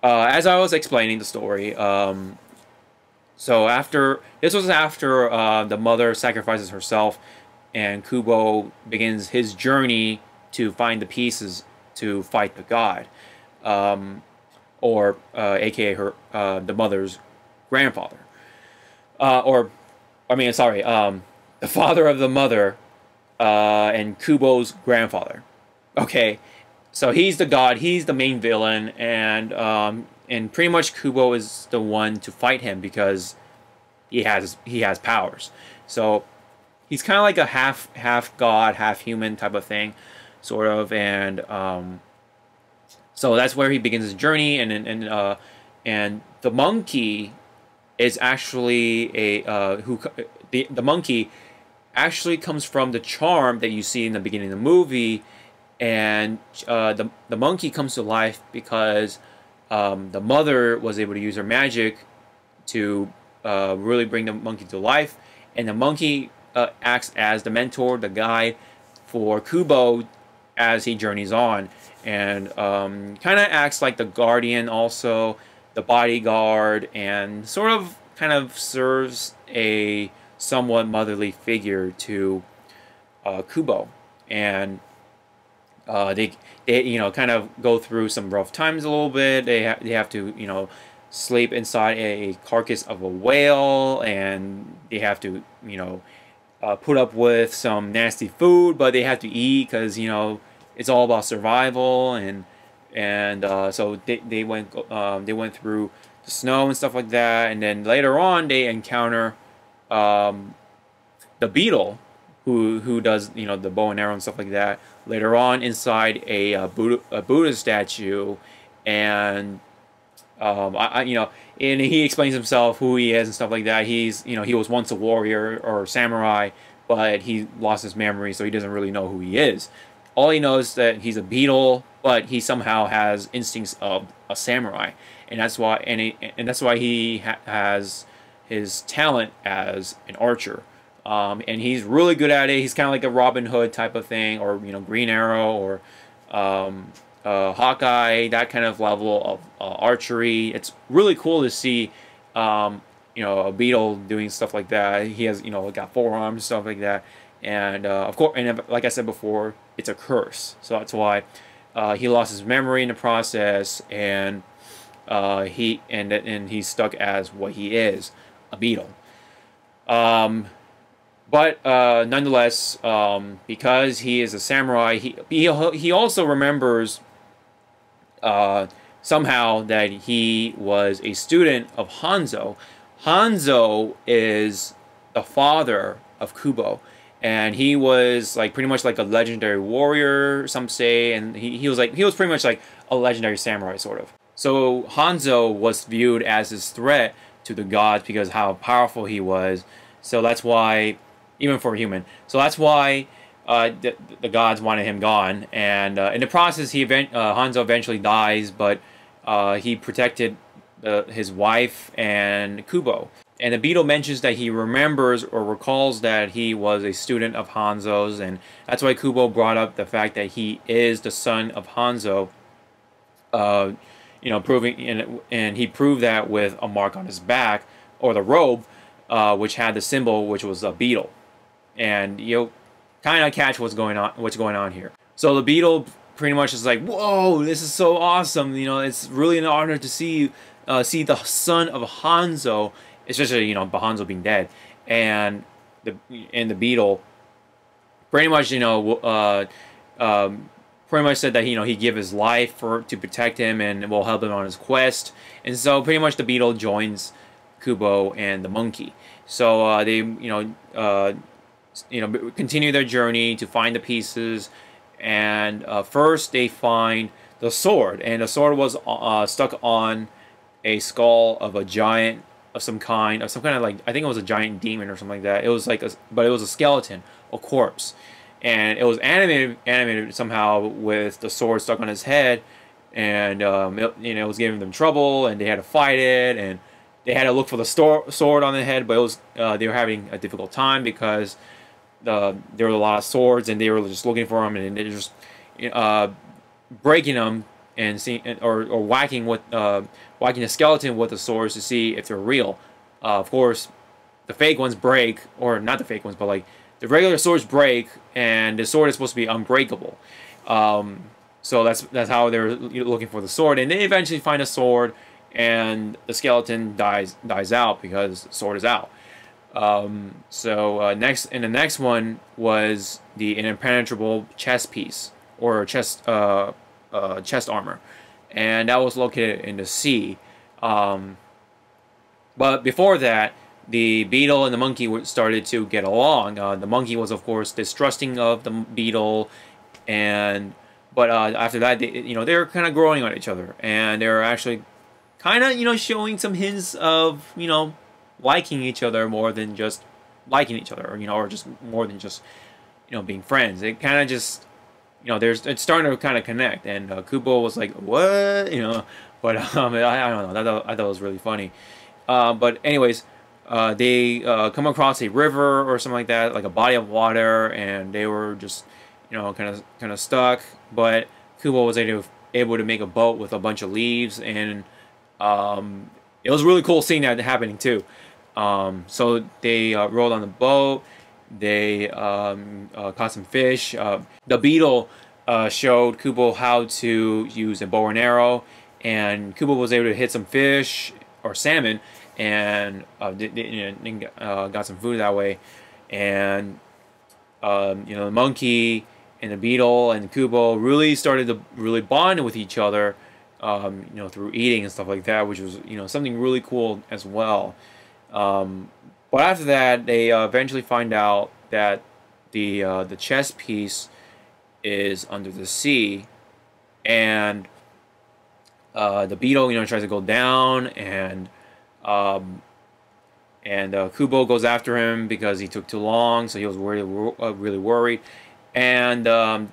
as I was explaining the story, so after this was after the mother sacrifices herself, and Kubo begins his journey to find the pieces to fight the god, or AKA her the mother's grandfather, or I mean, sorry, the father of the mother, and Kubo's grandfather. Okay, so he's the god, he's the main villain, and pretty much Kubo is the one to fight him because he has powers. So he's kind of like a half god, half human type of thing, sort of, and so that's where he begins his journey, and the monkey is actually the monkey actually comes from the charm that you see in the beginning of the movie, and the monkey comes to life because the mother was able to use her magic to really bring the monkey to life, and the monkey acts as the mentor, the guide for Kubo as he journeys on, and kind of acts like the guardian, also the bodyguard, and sort of kind of serves a somewhat motherly figure to Kubo, and they kind of go through some rough times a little bit. They have to sleep inside a carcass of a whale, and they have to put up with some nasty food, but they have to eat because it's all about survival, and so they went through the snow and stuff like that, and then later on they encounter the beetle who does the bow and arrow and stuff like that later on inside a Buddha statue, and and he explains himself, who he is and stuff like that. He was once a warrior or samurai, but he lost his memory, so he doesn't really know who he is. All he knows is that he's a beetle, but he somehow has instincts of a samurai, and that's why he has his talent as an archer. And he's really good at it. He's kind of like a Robin Hood type of thing, or Green Arrow, or Hawkeye, that kind of level of archery. It's really cool to see, a beetle doing stuff like that. He has, got forearms, stuff like that, and of course, and like I said before, it's a curse. So that's why he lost his memory in the process, and he's stuck as what he is, a beetle. But nonetheless, because he is a samurai, he also remembers somehow that he was a student of Hanzo. Hanzo is the father of Kubo, and he was like pretty much like a legendary warrior, some say, and he was pretty much like a legendary samurai, sort of. So Hanzo was viewed as this threat to the gods because how powerful he was. So that's why, even for a human, so that's why the gods wanted him gone. And in the process, Hanzo eventually dies, but he protected his wife and Kubo. And the beetle mentions that he remembers or recalls that he was a student of Hanzo's, and that's why Kubo brought up the fact that he is the son of Hanzo. Proving, and he proved that with a mark on his back, or the robe, which had the symbol, which was a beetle. And kind of catch what's going on here. So the beetle pretty much is like, whoa, this is so awesome. It's really an honor to see the son of Hanzo, especially Hanzo being dead, and the beetle pretty much pretty much said that he'd give his life to protect him and will help him on his quest. And so pretty much the beetle joins Kubo and the monkey. So they continue their journey to find the pieces, and first they find the sword, and the sword was stuck on a skull of a giant of some kind of like, I think it was a giant demon or something like that. It was like but it was a skeleton, a corpse, and it was animated somehow with the sword stuck on his head, and it was giving them trouble, and they had to fight it, and they had to look for the sword on the head, but it was they were having a difficult time because there were a lot of swords, and they were just looking for them, and they were just breaking them and see, or whacking the skeleton with the swords to see if they're real. Of course, the fake ones break, or not the fake ones, but like the regular swords break, and the sword is supposed to be unbreakable. So that's how they're looking for the sword, and they eventually find a sword, and the skeleton dies out because the sword is out. Next, and the next one was the impenetrable chest piece, or chest armor, and that was located in the sea. But before that, the beetle and the monkey started to get along. The monkey was, of course, distrusting of the beetle, but after that, they were kind of growing on each other, and they were actually kind of, showing some hints of, liking each other more than just liking each other, or just more than just, being friends. It kind of just, it's starting to kind of connect, and Kubo was like, what, but I don't know, I thought it was really funny. But anyways, they come across a river or something like that, like a body of water, and they were just, kind of stuck. But Kubo was able to make a boat with a bunch of leaves, and it was really cool seeing that happening too. So they rowed on the boat. They caught some fish. The beetle showed Kubo how to use a bow and arrow, and Kubo was able to hit some fish or salmon, and got some food that way. And the monkey and the beetle and Kubo really started to bond with each other, through eating and stuff like that, which was something really cool as well. But after that, they eventually find out that the chess piece is under the sea, and the beetle tries to go down, and Kubo goes after him because he took too long, so he was really worried. And the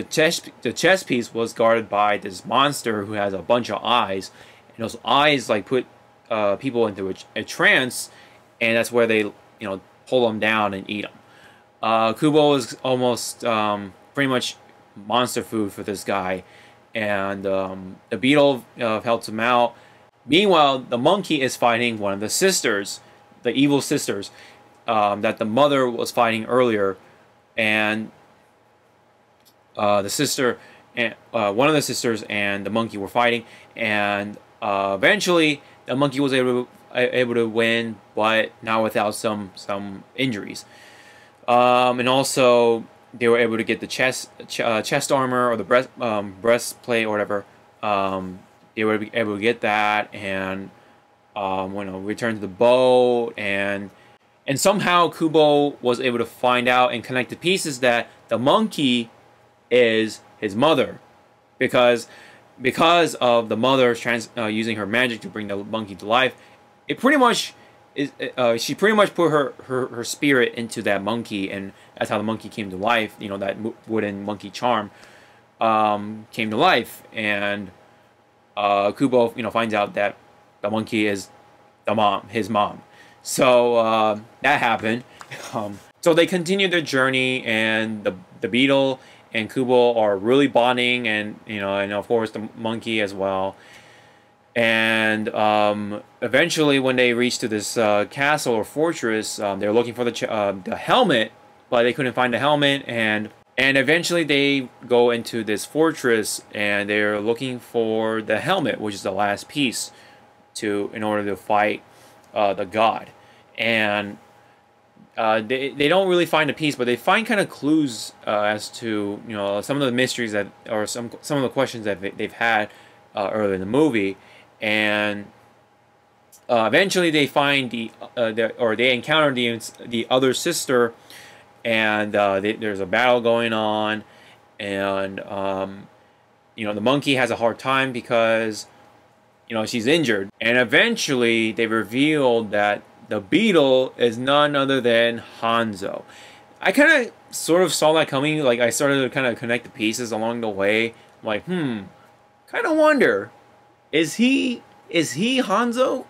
chess piece was guarded by this monster who has a bunch of eyes, and those eyes like put people into a trance, and that's where they pull them down and eat them. Kubo is almost pretty much monster food for this guy, and the beetle helps him out. Meanwhile, the monkey is fighting one of the sisters, the evil sisters, that the mother was fighting earlier, and the sister and one of the sisters and the monkey were fighting, and eventually the monkey was able to win, but not without some injuries. And also they were able to get the chest armor, or the breastplate or whatever. They were able to get that, and return to the boat, and somehow Kubo was able to find out and connect the pieces that the monkey is his mother, because of the mother using her magic to bring the monkey to life. It pretty much is she pretty much put her spirit into that monkey, and that's how the monkey came to life. That wooden monkey charm came to life, and Kubo finds out that the monkey is his mom. So that happened. So they continue their journey, and the beetle and Kubo are really bonding, and and of course the monkey as well. And eventually, when they reach to this castle or fortress, they're looking for the helmet, but they couldn't find the helmet. And eventually they go into this fortress, and they're looking for the helmet, which is the last piece in order to fight the god. And they don't really find a piece, but they find kind of clues as to some of the mysteries or some of the questions that they've had earlier in the movie. And eventually they find they encounter the other sister, and there's a battle going on, and the monkey has a hard time because she's injured. And eventually they revealed that the beetle is none other than Hanzo. I kind of sort of saw that coming. Like, I started to kind of connect the pieces along the way. I'm like, kind of wonder, is he Hanzo?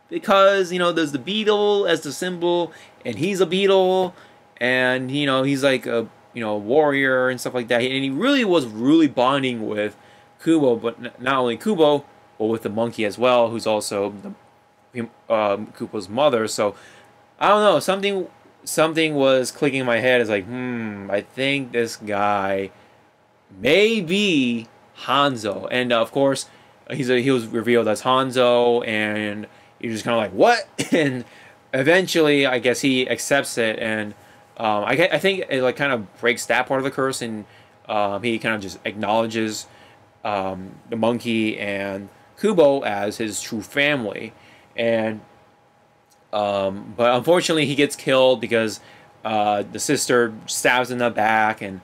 Because there's the beetle as the symbol, and he's a beetle, and he's like a warrior and stuff like that, and he really was bonding with Kubo, but not only Kubo, but with the monkey as well, who's also Kubo's mother. So I don't know, something was clicking in my head. It's like, I think this guy may be Hanzo, and of course, he was revealed as Hanzo, and you're just kind of like, what? And eventually, I guess he accepts it, and I think it like kind of breaks that part of the curse, and he kind of just acknowledges the monkey and Kubo as his true family, and but unfortunately, he gets killed because the sister stabs in the back, and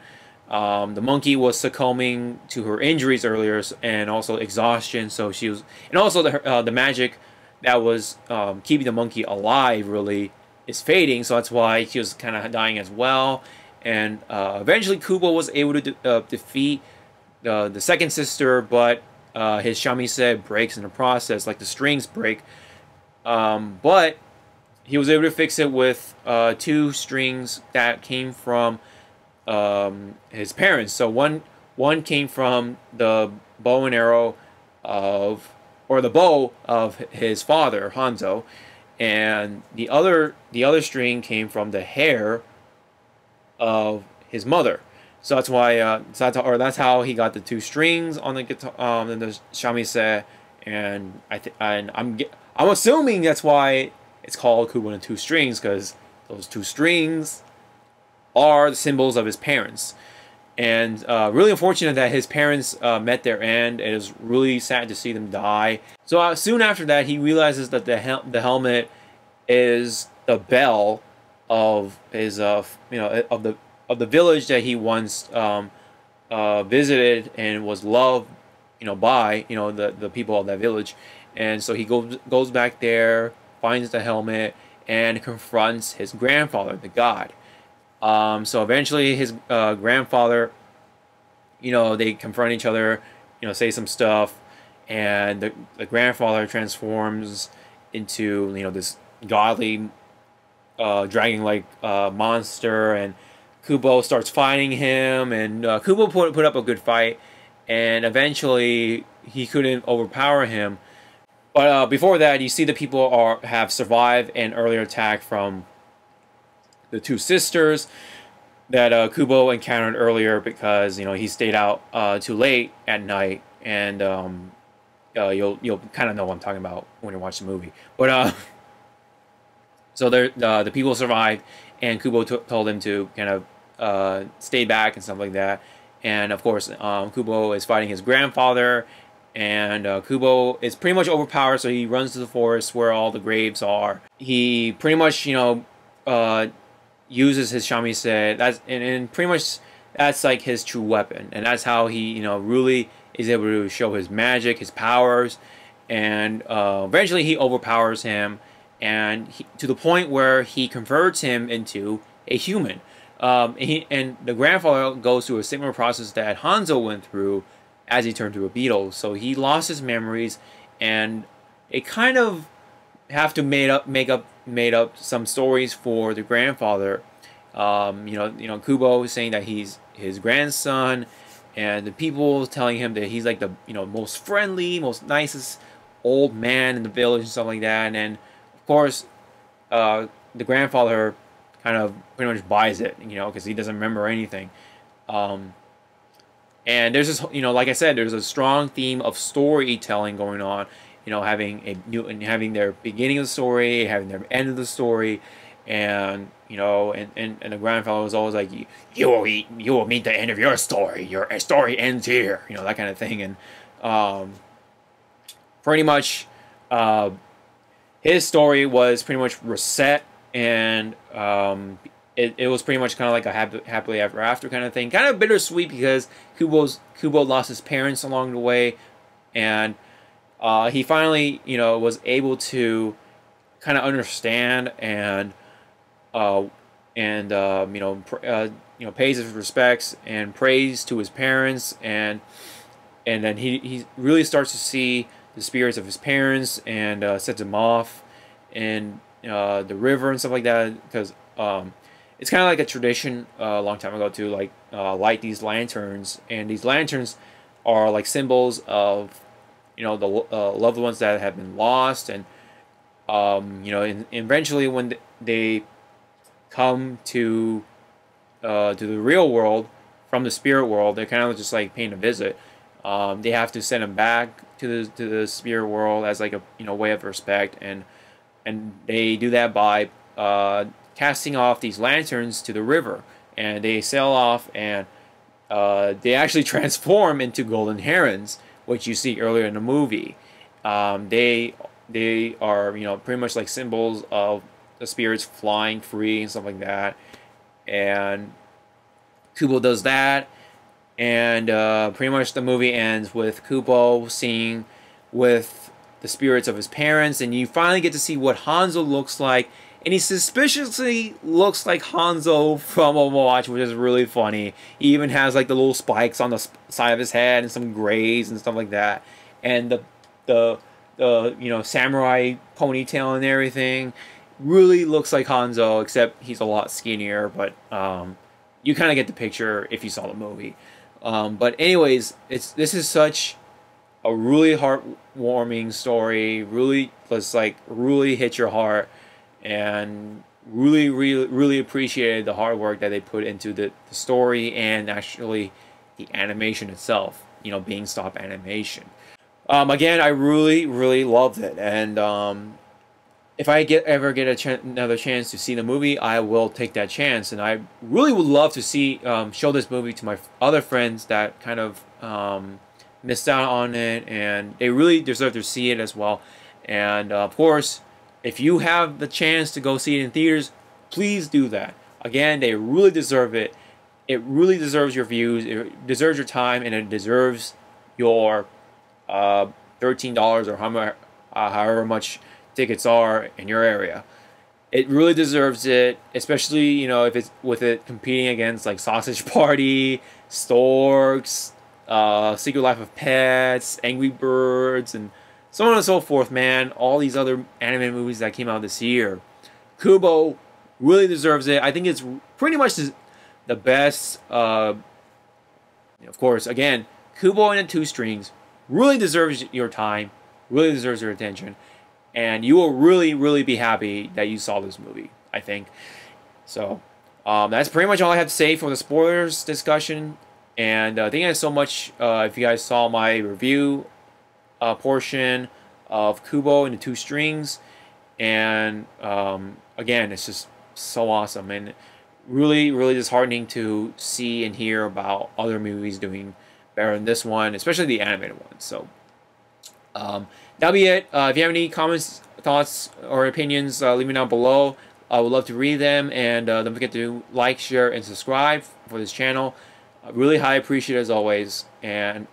the monkey was succumbing to her injuries earlier, and also exhaustion. So she was, and also the magic that was keeping the monkey alive really is fading. So that's why she was kind of dying as well. And eventually, Kubo was able to defeat the second sister, but his shamisen breaks in the process, like the strings break. But he was able to fix it with 2 strings that came from his parents. So one came from the bow and arrow or the bow of his father, Hanzo, and the other string came from the hair of his mother. So that's why that's how he got the 2 strings on the guitar, and the shamisen, and I'm assuming that's why it's called Kubo and 2 strings, because those 2 strings are the symbols of his parents. And really unfortunate that his parents met their end. It is really sad to see them die. So soon after that, he realizes that the helmet is the bell of his of the village that he once visited and was loved by the people of that village. And so he goes back there, finds the helmet, and confronts his grandfather, the god. So eventually his grandfather, they confront each other, say some stuff, and the grandfather transforms into, this godly, dragon-like monster, and Kubo starts fighting him, and Kubo put up a good fight, and eventually he couldn't overpower him. But before that, you see the people have survived an earlier attack from the 2 sisters that Kubo encountered earlier, because he stayed out too late at night, and you'll kind of know what I'm talking about when you watch the movie. But so the people survived, and Kubo told them to kind of stay back and stuff like that. And of course, Kubo is fighting his grandfather, and Kubo is pretty much overpowered, so he runs to the forest where all the graves are. He pretty much uses his shamisen, and pretty much that's like his true weapon, and that's how he really is able to show his magic, his powers, and eventually he overpowers him, and to the point where he converts him into a human. And the grandfather goes through a similar process that Hanzo went through as he turned to a beetle. So he lost his memories, and it kind of have to made up some stories for the grandfather. Kubo is saying that he's his grandson, and the people telling him that he's like the most friendly, most nicest old man in the village and stuff like that. And of course, the grandfather kind of pretty much buys it, because he doesn't remember anything. And there's this, like I said, there's a strong theme of storytelling going on. Having their beginning of the story, having their end of the story, and and the grandfather was always like, you will meet the end of your story. Your story ends here. That kind of thing. And pretty much, his story was pretty much reset, and it was pretty much kind of like a happily ever after kind of thing. Kind of bittersweet, because Kubo lost his parents along the way, and he finally, was able to kind of understand and pays his respects and prays to his parents, and then he really starts to see the spirits of his parents, and sets them off in the river and stuff like that, because it's kind of like a tradition a long time ago to light these lanterns, and these lanterns are like symbols of, you know, the loved ones that have been lost, and you know, eventually when they come to the real world from the spirit world, they're kind of just like paying a visit. They have to send them back to the spirit world as like a, you know, way of respect, and they do that by casting off these lanterns to the river, and they sail off, and they actually transform into golden herons, which you see earlier in the movie. They are, you know, pretty much like symbols of the spirits flying free and stuff like that. And Kubo does that, and pretty much the movie ends with Kubo seeing with the spirits of his parents, and you finally get to see what Hanzo looks like, and he suspiciously looks like Hanzo from Overwatch, which is really funny. He even has like the little spikes on the side of his head and some grays and stuff like that, and the you know, samurai ponytail and everything really looks like Hanzo, except he's a lot skinnier. But you kind of get the picture if you saw the movie. But anyways, this is such a really heartwarming story. Really, just like really hit your heart, and really appreciated the hard work that they put into the story and actually the animation itself. You know, being stop animation. Again, I really loved it, and if I ever get another chance to see the movie, I will take that chance. And I really would love to see show this movie to my other friends that kind of missed out on it, and they really deserve to see it as well. And of course, if you have the chance to go see it in theaters, please do that. Again, they really deserve it. It really deserves your views. It deserves your time, and it deserves your $13 or however much tickets are in your area. It really deserves it, especially, you know, if it's with it competing against like Sausage Party, Storks, Secret Life of Pets, Angry Birds, and so on and so forth, man. All these other anime movies that came out this year. Kubo really deserves it. I think it's pretty much the best. Of course, again, Kubo and the Two Strings really deserves your time, really deserves your attention, and you will really be happy that you saw this movie, I think. So that's pretty much all I have to say for the spoilers discussion. And thank you guys so much if you guys saw my review portion of Kubo and the Two Strings. And again, it's just so awesome, and really disheartening to see and hear about other movies doing better than this one, especially the animated one. So that'll be it. If you have any comments, thoughts, or opinions, leave me down below. I would love to read them, and don't forget to like, share, and subscribe for this channel. Really high appreciate as always, and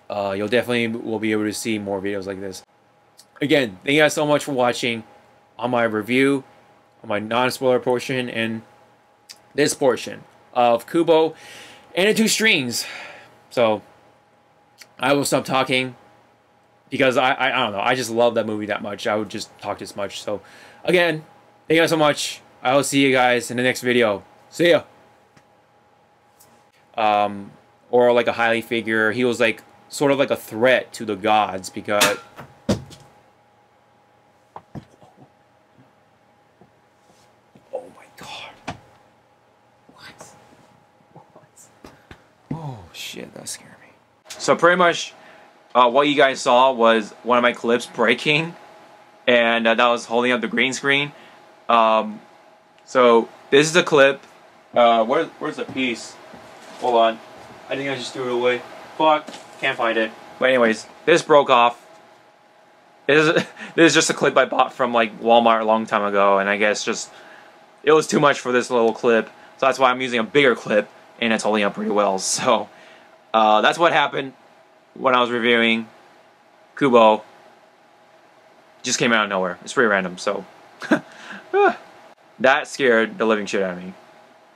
you'll definitely will be able to see more videos like this. Again, thank you guys so much for watching on my review, on my non-spoiler portion, and this portion of Kubo and the Two Strings. So I will stop talking, because I don't know, I just love that movie that much. I would just talk this much. So again, thank you guys so much. I will see you guys in the next video. See ya. Or like a highly figure. He was like sort of like a threat to the gods, because oh my god. What? Oh shit, that scared me. So pretty much what you guys saw was one of my clips breaking, and that was holding up the green screen. So this is the clip. Where's the piece? Hold on. I think I just threw it away. Fuck. Can't find it. But anyways, this broke off. This is just a clip I bought from like Walmart a long time ago, and I guess just it was too much for this little clip. So that's why I'm using a bigger clip, and it's holding up pretty well. So that's what happened when I was reviewing Kubo. Just came out of nowhere. It's pretty random, so that scared the living shit out of me.